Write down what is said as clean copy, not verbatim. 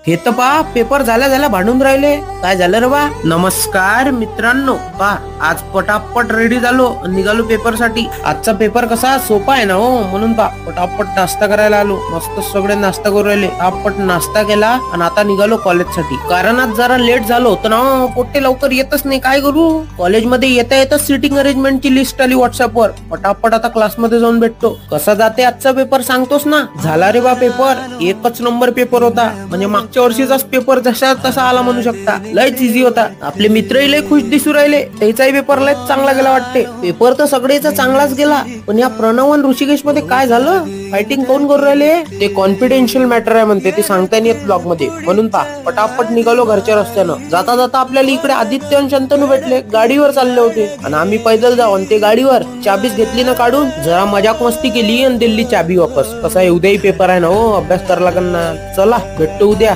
हे तर पा पेपर झाल्या भांडून राहिले. काय झालं रे बा? नमस्कार मित्रांनो, पा आज पटापट रेडी झालो, निघालो पेपर साठी. आजचा पेपर कसा सोपा आहे ना हो, म्हणून पा पटापट नाश्ता करायला आलो. मस्त सगळे नाश्ता करू राहिले. पटापट नाश्ता केला आणि आता निघालो कॉलेजसाठी. कारण आज जरा लेट झालो होतं ना, पोट्टे लवकर येतच नाही. काय करू? कॉलेजमध्ये येता सिटिंग अरेंजमेंटची लिस्ट आली व्हॉट्सअपवर. पटापट आता क्लासमध्ये जाऊन भेटतो. कसा जाते आजचा पेपर सांगतोस ना? झाला रे बा पेपर, एकच नंबर पेपर होता. म्हणजे मागच्या वर्षीचाच पेपर जसा तसा आला म्हणू शकता. लयच इझी होता. आपले मित्रही लय खुश दिसू राहिले. त्याचाही पेपर लय चांगला गेला वाटते. पेपर तर सगळेचा चांगलाच गेला, पण या प्रणव आणि ऋषिकेश मध्ये काय झालं? फायटिंग कोण करू राहिले? ते कॉन्फिडेन्शियल मॅटर आहे म्हणते, ते सांगता नाही येत ब्लॉग मध्ये. म्हणून पटापट निघालो घरच्या रस्त्यानं. जाता जाता आपल्याला इकडे आदित्य आणि शंतनू भेटले. गाडीवर चालले होते आणि आम्ही पैदल जाऊ. आणि ते गाडीवर चाबीच घेतली ना काढून, जरा मजाक मस्ती केली आणि दिल्ली चाबी वापस. कसा उद्याही पेपर आहे ना हो, अभ्यास करायला लागेल ना. चला भेटतो उद्या.